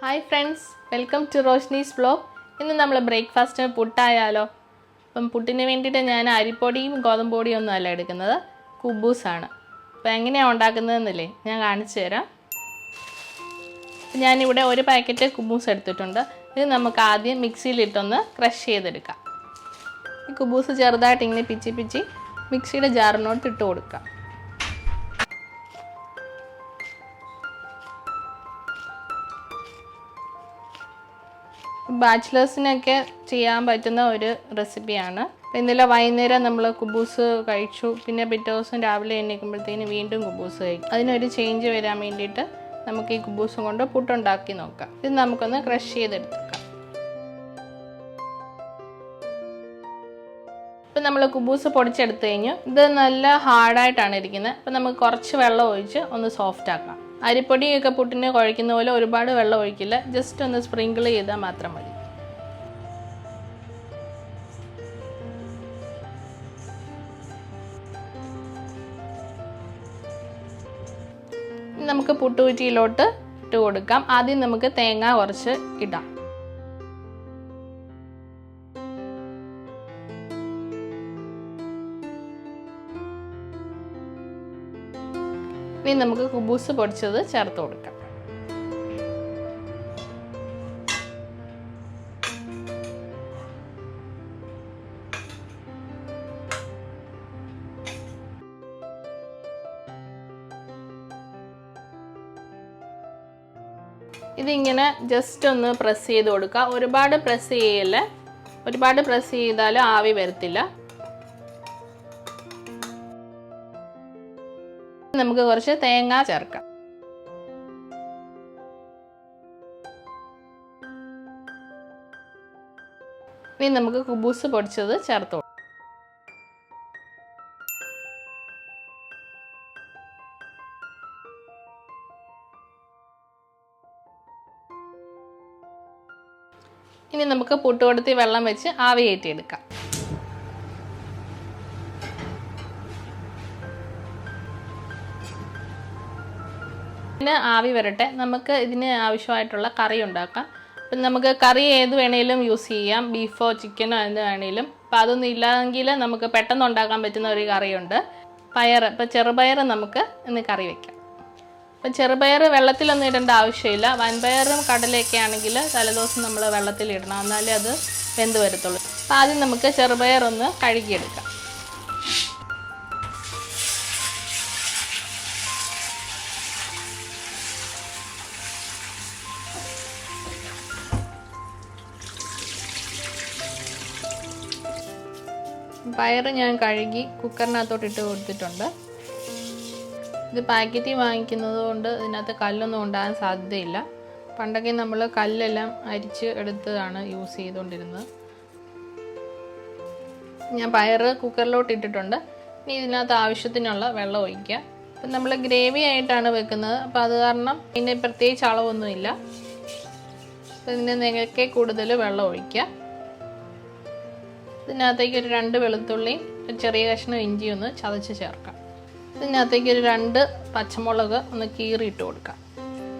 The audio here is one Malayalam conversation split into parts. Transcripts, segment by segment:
Hi friends, welcome to Roshni's vlog. ഇന്ന് നമ്മൾ ബ്രേക്ക്ഫാസ്റ്റിന് പുട്ടായാലോ. അപ്പം പുട്ടിന് വേണ്ടിയിട്ട് ഞാൻ അരിപ്പൊടിയും ഗോതമ്പ് പൊടിയും ഒന്നും അല്ല എടുക്കുന്നത്, കുബൂസാണ്. അപ്പോൾ എങ്ങനെയാണ് ഉണ്ടാക്കുന്നതെന്നല്ലേ ഞാൻ കാണിച്ചു തരാം. ഞാനിവിടെ ഒരു പാക്കറ്റ് കുബൂസ് എടുത്തിട്ടുണ്ട്. ഇത് നമുക്ക് ആദ്യം മിക്സിയിലിട്ടൊന്ന് ക്രഷ് ചെയ്തെടുക്കാം. ഈ കുബൂസ് ചെറുതായിട്ട് ഇങ്ങനെ പിച്ചി മിക്സിയുടെ ജാറിനോട്ട് ഇട്ട് കൊടുക്കാം. ബാച്ചിലേഴ്സിനൊക്കെ ചെയ്യാൻ പറ്റുന്ന ഒരു റെസിപ്പിയാണ്. ഇന്നലെ വൈകുന്നേരം നമ്മൾ കുബൂസ് കഴിച്ചു, പിന്നെ പിറ്റേ ദിവസം രാവിലെ എണീക്കുമ്പോഴത്തേന് വീണ്ടും കുബൂസ് കഴിക്കും. അതിനൊരു ചേഞ്ച് വരാൻ വേണ്ടിയിട്ട് നമുക്ക് ഈ കുബൂസും കൊണ്ട് പുട്ടുണ്ടാക്കി നോക്കാം. ഇത് നമുക്കൊന്ന് ക്രഷ് ചെയ്തെടുക്കാം. ഇപ്പം നമ്മൾ കുബൂസ് പൊടിച്ചെടുത്ത് കഴിഞ്ഞു. ഇത് നല്ല ഹാർഡായിട്ടാണ് ഇരിക്കുന്നത്. അപ്പം നമുക്ക് കുറച്ച് വെള്ളം ഒഴിച്ച് ഒന്ന് സോഫ്റ്റ് ആക്കാം. അരിപ്പൊടിയൊക്കെ പുട്ടിന് കുഴയ്ക്കുന്ന പോലെ ഒരുപാട് വെള്ളം ഒഴിക്കില്ല, ജസ്റ്റ് ഒന്ന് സ്പ്രിങ്കിൾ ചെയ്താൽ മാത്രം മതി. നമുക്ക് പുട്ടുകുറ്റിയിലോട്ട് ഇട്ട് കൊടുക്കാം. ആദ്യം നമുക്ക് തേങ്ങ കുറച്ച് ഇടാം. ഇനി നമുക്ക് കുബൂസ് പൊടിച്ചത് ചേർത്ത് കൊടുക്കാം. ഇതിങ്ങനെ ജസ്റ്റ് ഒന്ന് പ്രസ് ചെയ്ത് കൊടുക്കുക. ഒരുപാട് പ്രസ് ചെയ്യല്ലേ, ഒരുപാട് പ്രസ് ചെയ്താൽ ആവി വരത്തില്ല. നമുക്ക് കുറച്ച് തേങ്ങ ചേർക്കാം. ഇനി നമുക്ക് കുബൂസ് പൊടിച്ചത് ചേർത്ത് കൊടുക്കാം. ഇനി നമുക്ക് പുട്ടുകൊടുത്തി വെള്ളം വെച്ച് ആവി കയറ്റിയെടുക്കാം. ഇതിന് ആവി വരട്ടെ. നമുക്ക് ഇതിന് ആവശ്യമായിട്ടുള്ള കറി ഉണ്ടാക്കാം. അപ്പം നമുക്ക് കറി ഏത് വേണേലും യൂസ് ചെയ്യാം, ബീഫോ ചിക്കനോ എന്ത് വേണേലും. അപ്പം അതൊന്നും ഇല്ലെങ്കിൽ നമുക്ക് പെട്ടെന്ന് ഉണ്ടാക്കാൻ പറ്റുന്ന ഒരു കറിയുണ്ട്, പയർ. ഇപ്പം ചെറുപയർ നമുക്ക് ഇന്ന് കറി വയ്ക്കാം. അപ്പം ചെറുപയർ വെള്ളത്തിലൊന്നും ഇടേണ്ട ആവശ്യമില്ല. വൻപയറും കടലയൊക്കെ ആണെങ്കിൽ തലേദിവസം നമ്മൾ വെള്ളത്തിലിടണം, എന്നാലേ അത് വെന്ത് വരത്തുള്ളൂ. അപ്പം ആദ്യം നമുക്ക് ചെറുപയർ ഒന്ന് കഴുകിയെടുക്കാം. പയർ ഞാൻ കഴുകി കുക്കറിനകത്തോട്ട് ഇട്ട് കൊടുത്തിട്ടുണ്ട്. ഇത് പാക്കറ്റിൽ വാങ്ങിക്കുന്നത് കൊണ്ട് ഇതിനകത്ത് കല്ലൊന്നും ഉണ്ടാകാൻ സാധ്യതയില്ല. പണ്ടൊക്കെ നമ്മൾ കല്ലെല്ലാം അരിച്ച് എടുത്താണ് യൂസ് ചെയ്തുകൊണ്ടിരുന്നത്. ഞാൻ പയർ കുക്കറിലോട്ട് ഇട്ടിട്ടുണ്ട്. ഇനി ഇതിനകത്ത് ആവശ്യത്തിനുള്ള വെള്ളം ഒഴിക്കുക. അപ്പം നമ്മൾ ഗ്രേവി ആയിട്ടാണ് വെക്കുന്നത്, അപ്പോൾ അത് കാരണം ഇതിന് പ്രത്യേകിച്ച് അളവൊന്നുമില്ല. അപ്പം ഇതിന് നികക്കെ കൂടുതൽ വെള്ളം ഒഴിക്കുക. ഇതിനകത്തേക്ക് ഒരു 2 വെളുത്തുള്ളിയും ഒരു ചെറിയ കഷ്ണം ഇഞ്ചി ഒന്ന് ചതച്ച് ചേർക്കാം. ഇതിനകത്തേക്ക് ഒരു 2 പച്ചമുളക് ഒന്ന് കീറിയിട്ട് കൊടുക്കാം.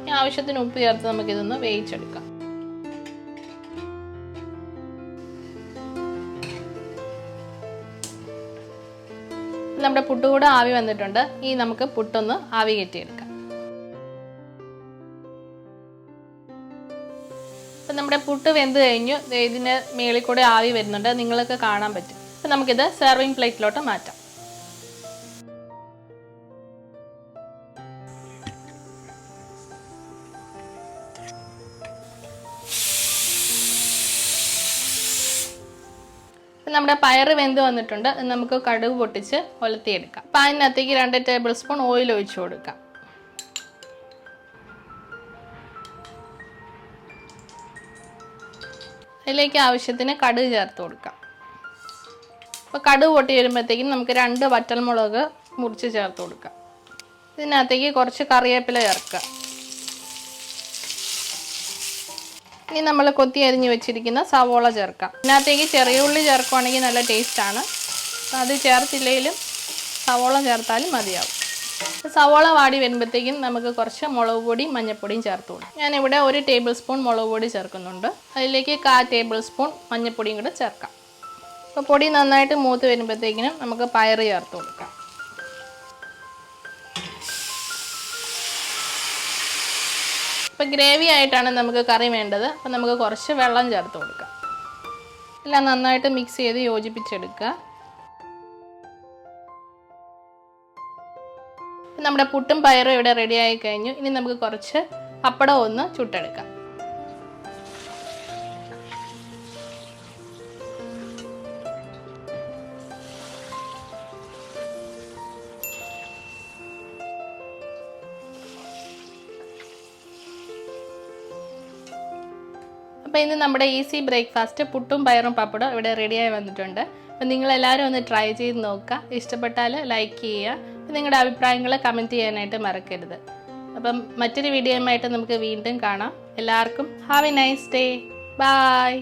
ഇനി ആവശ്യത്തിന് ഉപ്പ് ചേർത്ത് നമുക്കിതൊന്ന് വേവിച്ചെടുക്കാം. നമ്മുടെ പുട്ടുകൂടെ ആവി വന്നിട്ടുണ്ട്. ഇനി നമുക്ക് പുട്ടൊന്ന് ആവി കയറ്റിയെടുക്കാം. അപ്പം നമ്മുടെ പുട്ട് വെന്ത് കഴിഞ്ഞു. ഇതിന് മേളിൽ കൂടെ ആവി വരുന്നുണ്ട്, നിങ്ങൾക്ക് കാണാൻ പറ്റും. അപ്പം നമുക്കിത് സെർവിങ് പ്ലേറ്റിലോട്ട് മാറ്റാം. നമ്മുടെ പയർ വെന്ത് വന്നിട്ടുണ്ട്. നമുക്ക് കടുക് പൊട്ടിച്ച് ഒലത്തിയെടുക്കാം. അപ്പം അതിനകത്തേക്ക് 2 ടേബിൾ സ്പൂൺ ഓയിൽ ഒഴിച്ചു കൊടുക്കാം. അതിലേക്ക് ആവശ്യത്തിന് കടുക് ചേർത്ത് കൊടുക്കാം. അപ്പോൾ കടുക് പൊട്ടി വരുമ്പോഴത്തേക്കും നമുക്ക് 2 വറ്റൽമുളക് മുറിച്ച് ചേർത്ത് കൊടുക്കാം. ഇതിനകത്തേക്ക് കുറച്ച് കറിവേപ്പില ചേർക്കുക. ഇനി നമ്മൾ കൊത്തി അരിഞ്ഞ് വെച്ചിരിക്കുന്ന സവോള ചേർക്കാം. ഇതിനകത്തേക്ക് ചെറിയ ഉള്ളി ചേർക്കുകയാണെങ്കിൽ നല്ല ടേസ്റ്റാണ്. അത് ചേർത്തില്ലെങ്കിലും സവോള ചേർത്താലും മതിയാവും. സവോള വാടി വരുമ്പോഴത്തേക്കും നമുക്ക് കുറച്ച് മുളക് പൊടിയും മഞ്ഞൾപ്പൊടിയും ചേർത്ത് കൊടുക്കും. ഞാനിവിടെ 1 ടേബിൾ സ്പൂൺ മുളക് പൊടി ചേർക്കുന്നുണ്ട്. അതിലേക്ക് 1/4 ടേബിൾ സ്പൂൺ മഞ്ഞൾപ്പൊടിയും കൂടെ ചേർക്കാം. അപ്പോൾ പൊടി നന്നായിട്ട് മൂത്ത് വരുമ്പോഴത്തേക്കിനും നമുക്ക് പയർ ചേർത്ത് കൊടുക്കാം. ഇപ്പോൾ ഗ്രേവി ആയിട്ടാണ് നമുക്ക് കറി വേണ്ടത്. അപ്പോൾ നമുക്ക് കുറച്ച് വെള്ളം ചേർത്ത് കൊടുക്കാം. എല്ലാം നന്നായിട്ട് മിക്സ് ചെയ്ത് യോജിപ്പിച്ചെടുക്കുക. നമ്മുടെ പുട്ടും പയറും ഇവിടെ റെഡി ആയി കഴിഞ്ഞു. ഇനി നമുക്ക് കുറച്ച് പപ്പടം ഒന്ന് ചുട്ടെടുക്കാം. അപ്പോൾ ഇന്ന് നമ്മുടെ ഈസി ബ്രേക്ക്ഫാസ്റ്റ് പുട്ടും പയറും പപ്പടം ഇവിടെ റെഡിയായി വന്നിട്ടുണ്ട്. അപ്പോൾ നിങ്ങളെല്ലാവരും ഒന്ന് ട്രൈ ചെയ്ത് നോക്കുക. ഇഷ്ടപ്പെട്ടാൽ ലൈക്ക് ചെയ്യുക. നിങ്ങളുടെ അഭിപ്രായങ്ങൾ കമൻറ്റ് ചെയ്യാനായിട്ട് മറക്കരുത്. അപ്പം മറ്റൊരു വീഡിയോയുമായിട്ട് നമുക്ക് വീണ്ടും കാണാം. എല്ലാവർക്കും have a nice day. By.